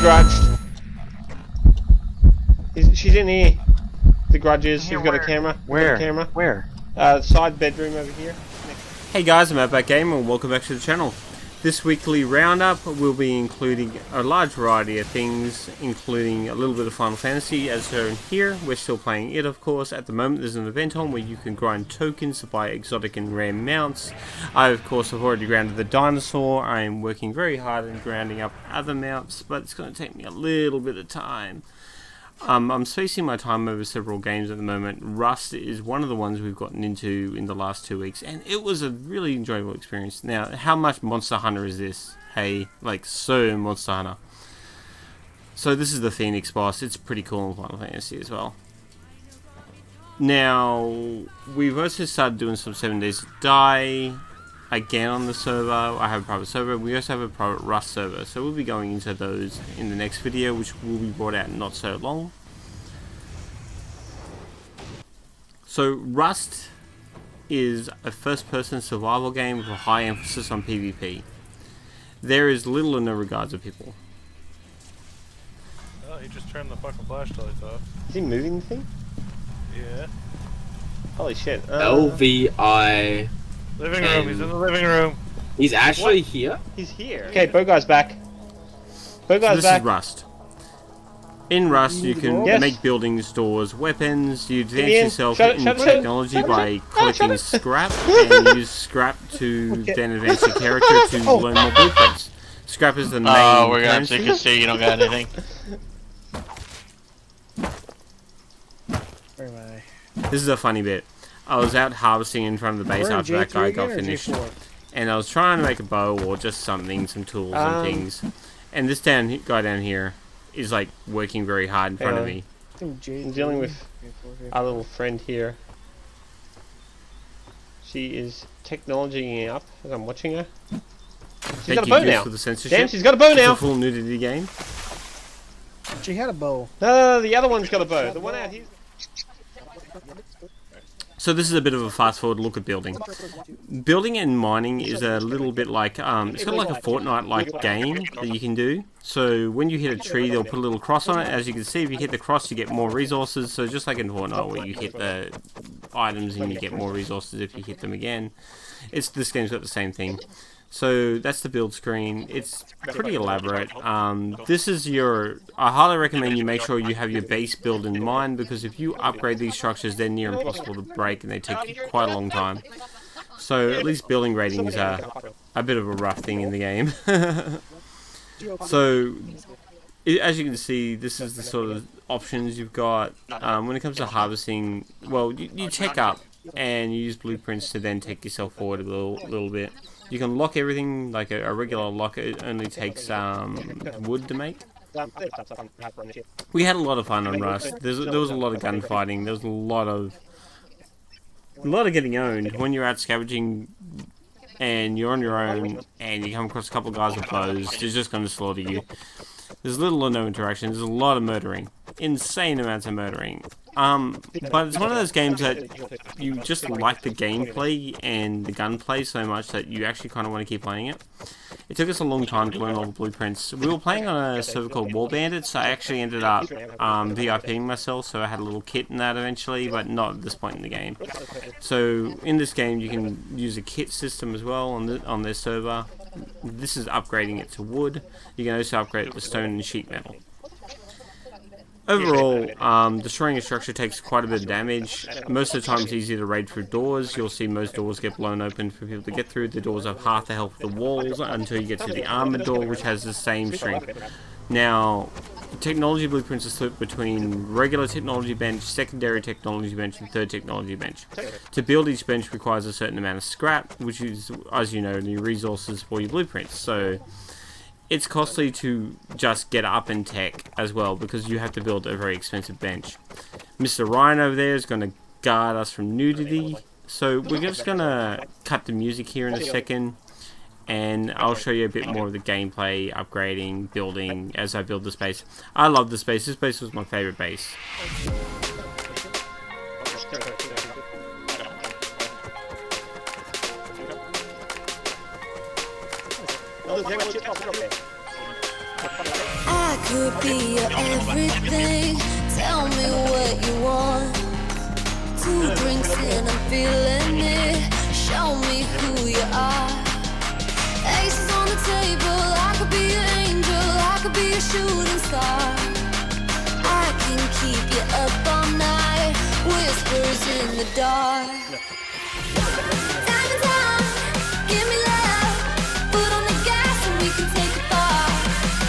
Grudged. She's in here. The Grudge is. She's got a camera. Where? Got a camera. Where? Side bedroom over here. Hey guys, I'm Outback Gamer and welcome back to the channel. This weekly roundup will be including a large variety of things, including a little bit of Final Fantasy as shown here. We're still playing it, of course. At the moment there's an event on where you can grind tokens to buy exotic and rare mounts. I, of course, have already grounded the dinosaur. I am working very hard on grounding up other mounts, but it's going to take me a little bit of time. I'm spacing my time over several games at the moment. Rust is one of the ones we've gotten into in the last 2 weeks, and it was a really enjoyable experience. Now, how much Monster Hunter is this? Hey, like, so Monster Hunter. So this is the Phoenix boss. It's pretty cool in Final Fantasy as well. Now, we've also started doing some 7 Days to Die again on the server. I have a private server. We also have a private Rust server, so we'll be going into those in the next video, which will be brought out in not so long. So Rust is a first-person survival game with a high emphasis on PvP. There is little or no regards of people. Oh, he just turned the fucking flashlights off. Is he moving the thing? Yeah. Holy shit. LVI. Living room, he's in the living room. He's actually here? He's here. Okay, Bogey's back. Bogey's This back. is Rust. In Rust, you can make buildings, doors, weapons. You advance yourself in technology by collecting scrap, and use scrap to then advance your character to learn more blueprints. Scrap is the main Oh, we're going currency. to see you don't got anything. Where am I? This is a funny bit. I was out harvesting in front of the base after that guy got finished, and I was trying to make a bow or just something, some tools and things. And this guy down here is like working very hard in front of me. I'm dealing with our little friend here. She is technologying up as I'm watching her. She's got a bow now. For the censorship. Damn, she's got a bow now. It's a full nudity game. She had a bow. No, the other one's got a bow. The one out here. So this is a bit of a fast forward look at building. Building and mining is a little bit like, it's kind of like a Fortnite-like game that you can do. So when you hit a tree, they'll put a little cross on it. As you can see, if you hit the cross, you get more resources. So just like in Fortnite, where you hit the items and you get more resources if you hit them again. This game's got the same thing. So that's the build screen. It's pretty elaborate. This is I highly recommend you make sure you have your base build in mind, because if you upgrade these structures, they're near impossible to break and they take you quite a long time. So at least building ratings are a bit of a rough thing in the game. So as you can see, this is the sort of options you've got. When it comes to harvesting, well, you check up and you use blueprints to then take yourself forward a little bit. You can lock everything like a regular lock. It only takes wood to make. We had a lot of fun on Rust. There was a lot of gunfighting. There was a lot of getting owned. When you're out scavenging and you're on your own and you come across a couple of guys with bows, they're just going to slaughter you. There's little or no interaction. There's a lot of murdering. Insane amounts of murdering. But it's one of those games that you just like the gameplay and the gunplay so much that you actually kind of want to keep playing it. It took us a long time to learn all the blueprints. We were playing on a server called War Bandits, so I actually ended up VIPing myself, so I had a little kit in that eventually, but not at this point in the game. So in this game you can use a kit system as well on their server. This is upgrading it to wood. You can also upgrade it to stone and sheet metal. Overall, destroying a structure takes quite a bit of damage. Most of the time it's easy to raid through doors. You'll see most doors get blown open for people to get through. The doors have half the health of the walls until you get to the armored door, which has the same strength. Now, technology blueprints are split between regular technology bench, secondary technology bench, and third technology bench. To build each bench requires a certain amount of scrap, which is, as you know, the resources for your blueprints. So it's costly to just get up in tech as well, because you have to build a very expensive bench. Mr. Ryan over there is going to guard us from nudity. So we're just going to cut the music here in a second, and I'll show you a bit more of the gameplay, upgrading, building, as I build the space. I love the space. This base was my favorite base. I could be your everything. Tell me what you want. 2 drinks and I'm feeling it. Show me who you are. Aces on the table. I could be an angel. I could be a shooting star. I can keep you up all night. Whispers in the dark. Time and time, give me love. Foot on the gas and we can take it far.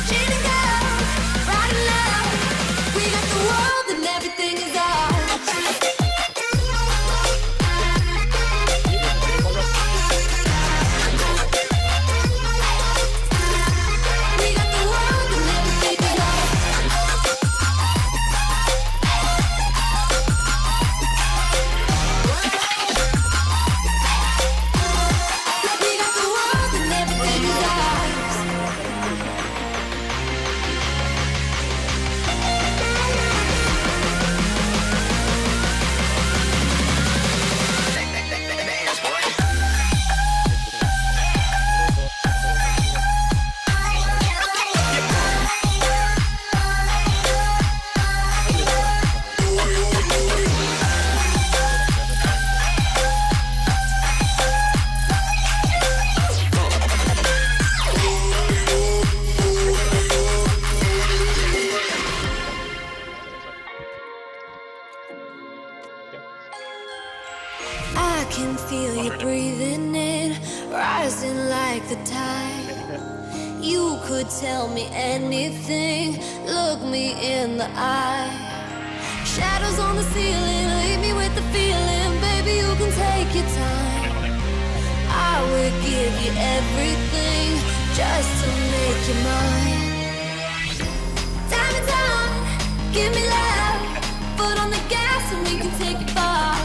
Gin and gold, riding low. We got the world and everything is ours. We got the world and everything is ours. We got the world and everything is ours. I can feel you breathing in, rising like the tide. You could tell me anything, look me in the eye. Shadows on the ceiling, leave me with the feeling, baby, you can take your time. I would give you everything, just to make you mine. Time and time, give me love, foot on the gas and we can take it far.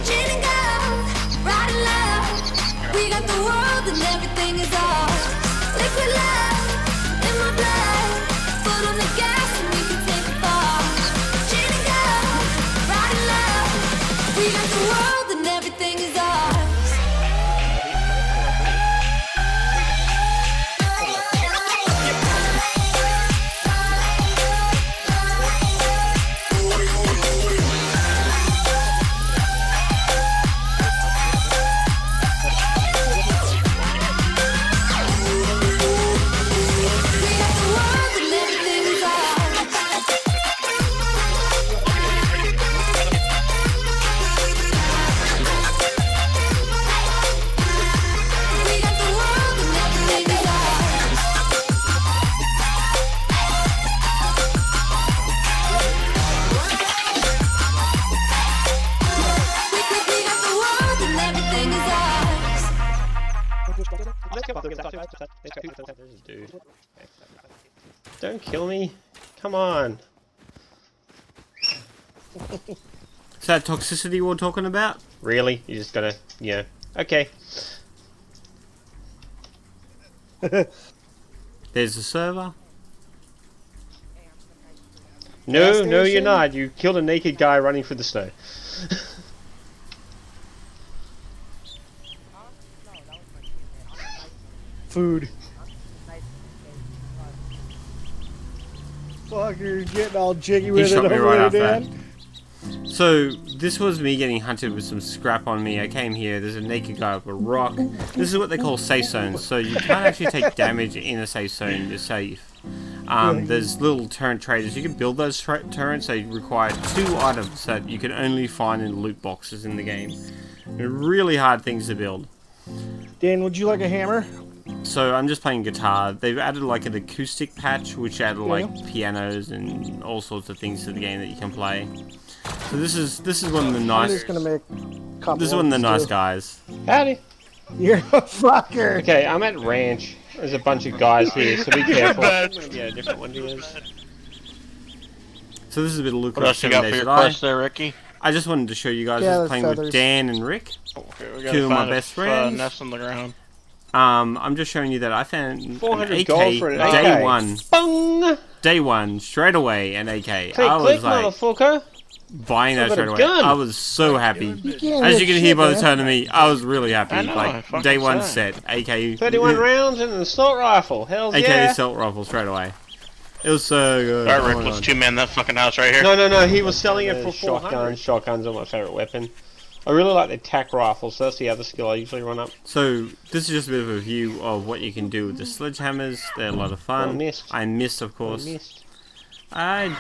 Gin and gold, riding low. We got the world and everything is ours. Liquid love in my blood. Foot on the gas and we can take it far. Gin and gold, riding low. We got the world and everything is ours. We got the world and everything is ours. We got the world and everything is ours. We got the world and everything is ours. Dude. Don't kill me. Come on. Is that toxicity we're talking about? Really? You just gotta, yeah. Okay. There's the server. No, Gas no, you're station? not. You killed a naked guy running through the snow. Food. Fuck, you're getting all jiggy He with it shot me over right there, after that. Dan. So this was me getting hunted with some scrap on me. I came here. There's a naked guy up a rock. This is what they call safe zones. So you can't actually take damage in a safe zone. You're safe. There's little turret traders. You can build those turrets. They require 2 items that you can only find in loot boxes in the game. They're really hard things to build. Dan, would you like a hammer? So I'm just playing guitar. They've added like an acoustic patch, which added like pianos and all sorts of things to the game that you can play. So this is one of the I'm nice. just gonna make a couple. This is one of the these nice too. guys. Howdy. You're a fucker. Okay, I'm at ranch. There's a bunch of guys here, so be careful. Yeah, a different one is. So this is a bit of loot What else you got for your quest there, Ricky? I just wanted to show you guys. Yeah, I was the playing with feathers. Dan and Rick. Okay, we gotta 2 of my find best a friends. nest on the ground. I'm just showing you that I found an 400 AK gold for an day AK. one. Bung! Day one, straight away, an AK. Click, I was click, like motherfucker. buying that I've got straight a away. gun. I was so happy. can't As hit you can shit, hear by the man. tone of me, I was really happy. I know, I Like fucking day one say. set, AK. 31 rounds and an assault rifle. Hell AK yeah. assault rifle straight away. It was so good. Alright, Oh Rick, my let's God. two-man that fucking house right here. No, he was selling it for shotgun. 400. Shotguns are my favourite weapon. I really like the tack rifle, so that's the other skill I usually run up. So this is just a bit of a view of what you can do with the sledgehammers. They're a lot of fun. Oh, I missed. I missed, of I course. missed. And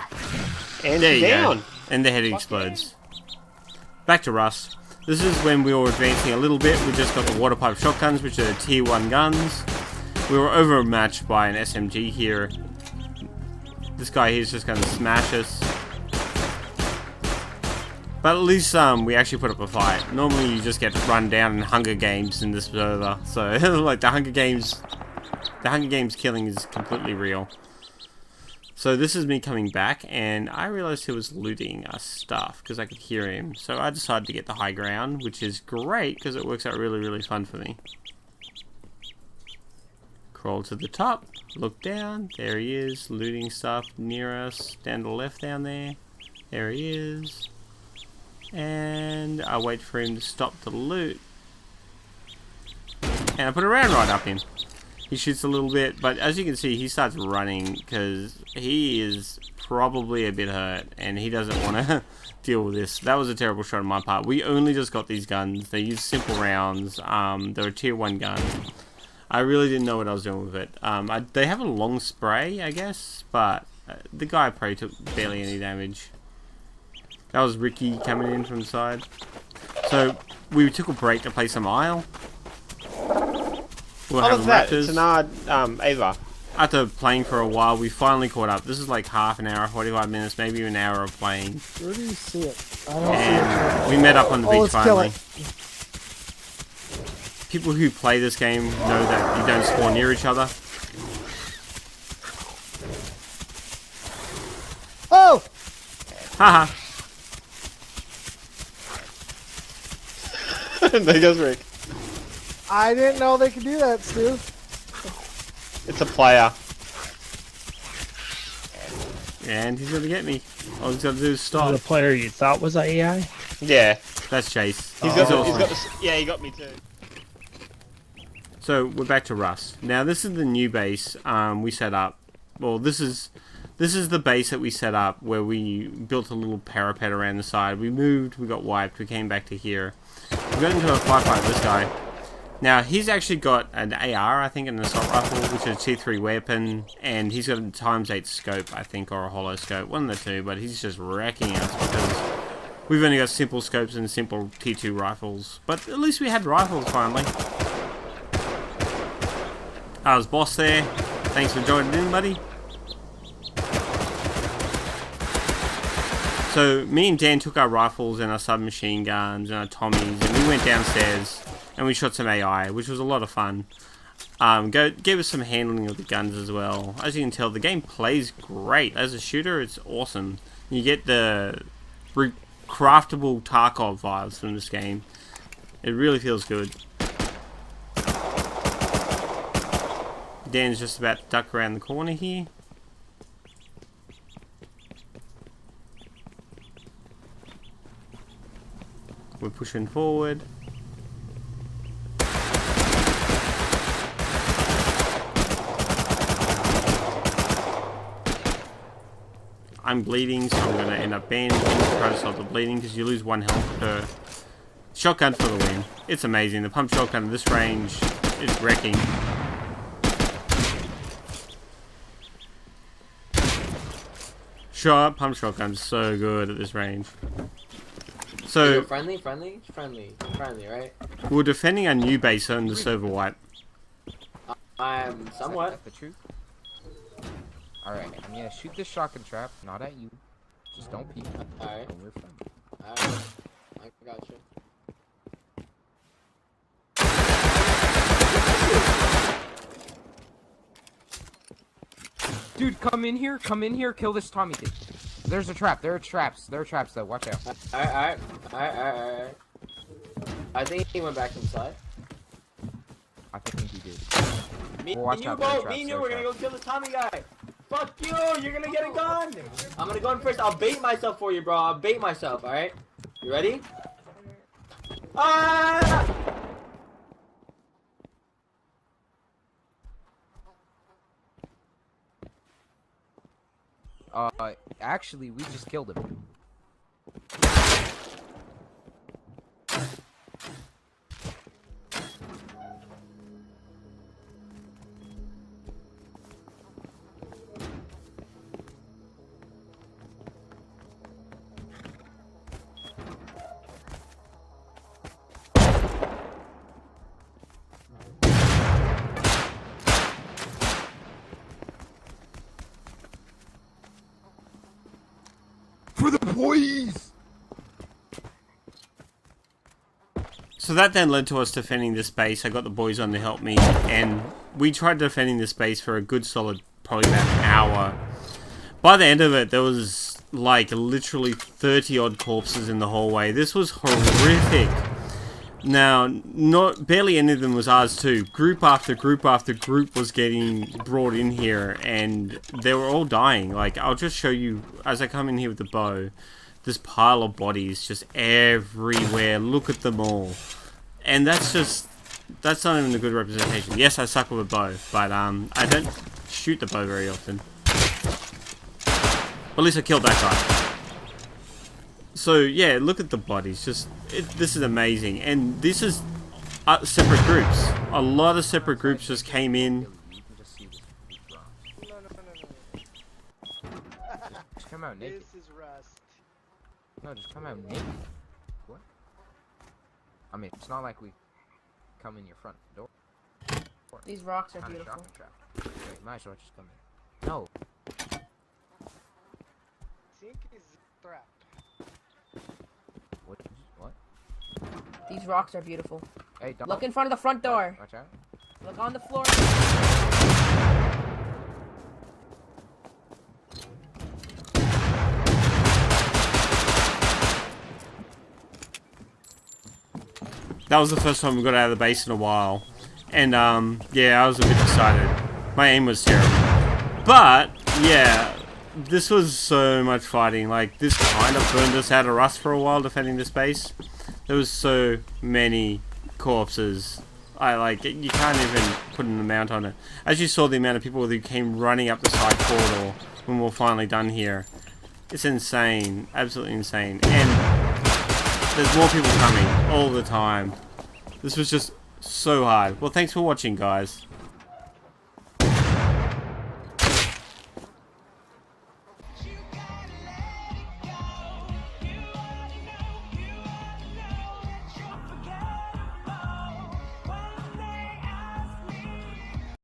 And you down. go. And the head explodes. Back to Rust. This is when we were advancing a little bit. We just got the water pipe shotguns, which are tier 1 guns. We were overmatched by an SMG here. This guy here is just going to smash us. But at least we actually put up a fight. Normally you just get run down in Hunger Games in this server. So like the Hunger Games killing is completely real. So this is me coming back, and I realized he was looting our stuff because I could hear him. So I decided to get the high ground, which is great because it works out really, really fun for me. Crawl to the top, look down, there he is, looting stuff near us, down to the left down there. There he is. And I wait for him to stop the loot. And I put a round right up him. He shoots a little bit, but as you can see, he starts running because he is probably a bit hurt and he doesn't want to deal with this. That was a terrible shot on my part. We only just got these guns. They use simple rounds. They're a tier 1 gun. I really didn't know what I was doing with it. They have a long spray, I guess, but the guy probably took barely any damage. That was Ricky coming in from the side. So we took a break to play some Isle. We'll Oh, have look at that. Raptors. It's an Ava. After playing for a while, we finally caught up. This is like half an hour, 45 minutes, maybe an hour of playing. Where do you see it? I don't see it. And we met up on the beach Let's kill finally. it. People who play this game know that you don't spawn near each other. Oh! Haha. There goes Rick. I didn't know they could do that, Stu. It's a player. And he's gonna get me. All he's gotta do is The stop. player you thought was AI? Yeah. That's Chase. He's got awesome. yeah, he got me too. So we're back to Rust. Now this is the new base we set up. Well, this is the base that we set up where we built a little parapet around the side. We moved, we got wiped, we came back to here. We got into a fight with this guy. Now he's actually got an AR, I think, and an assault rifle, which is a tier 3 weapon, and he's got a ×8 scope, I think, or a hollow scope, one of the two. But he's just wrecking us because we've only got simple scopes and simple tier 2 rifles. But at least we had rifles finally. I was boss there. Thanks for joining in, buddy. So me and Dan took our rifles and our submachine guns and our Tommies, and we went downstairs and we shot some AI, which was a lot of fun. Gave us some handling of the guns as well. As you can tell, the game plays great. As a shooter, it's awesome. You get the craftable Tarkov vibes from this game. It really feels good. Dan's just about to duck around the corner here. We're pushing forward. I'm bleeding, so I'm going to end up bandaging to try to stop the bleeding because you lose 1 health per shotgun for the win. It's amazing. The pump shotgun at this range is wrecking. Pump shotgun's so good at this range. So friendly, right? we're defending our new base on the server wipe. I'm somewhat. That's the truth. Alright, I'm gonna shoot this shotgun trap, not at you. Just don't peek. Alright. And we're friendly. Alright. I got you. Dude, come in here, kill this Tommy dude. There's a trap, there are traps though, watch out. Alright. I think he went back inside. I think he did. Me Well, watch and you out, there are both, traps, me and there you, are we're gonna traps. go kill the Tommy guy. Fuck you, you're gonna get a gun. I'm gonna go in first, I'll bait myself for you, bro. I'll bait myself, alright? You ready? Ah! Actually, we just killed him. So that then led to us defending this base. I got the boys on to help me, and we tried defending this base for a good solid, probably about an hour. By the end of it, there was like literally 30 odd corpses in the hallway. This was horrific. Now, barely any of them was ours too. Group after group after group was getting brought in here, and they were all dying. Like, I'll just show you as I come in here with the bow. This pile of bodies just everywhere. Look at them all. And that's not even a good representation. Yes, I suck with a bow, but I don't shoot the bow very often. At least I killed that guy. So yeah, look at the bodies. This is amazing, and this is separate groups. A lot of separate groups just came in. Just come out naked. This is rust. No, just come out naked. What? I mean, it's not like we come in your front door. These rocks are Kinda beautiful. shocking trap. Wait, might as well just come in. No. Sink is trap. What? These rocks are beautiful. Hey, don't Look in front of the front door. Watch out. Look on the floor. That was the first time we got out of the base in a while, and yeah, I was a bit excited. My aim was terrible, but yeah, this was so much fighting. Like, this kind of burned us out of rust for a while defending this base. There was so many corpses. You can't even put an amount on it. As you saw, the amount of people who came running up the side corridor when we were finally done here. It's insane, absolutely insane. And there's more people coming all the time. This was just so hard. Well, thanks for watching, guys.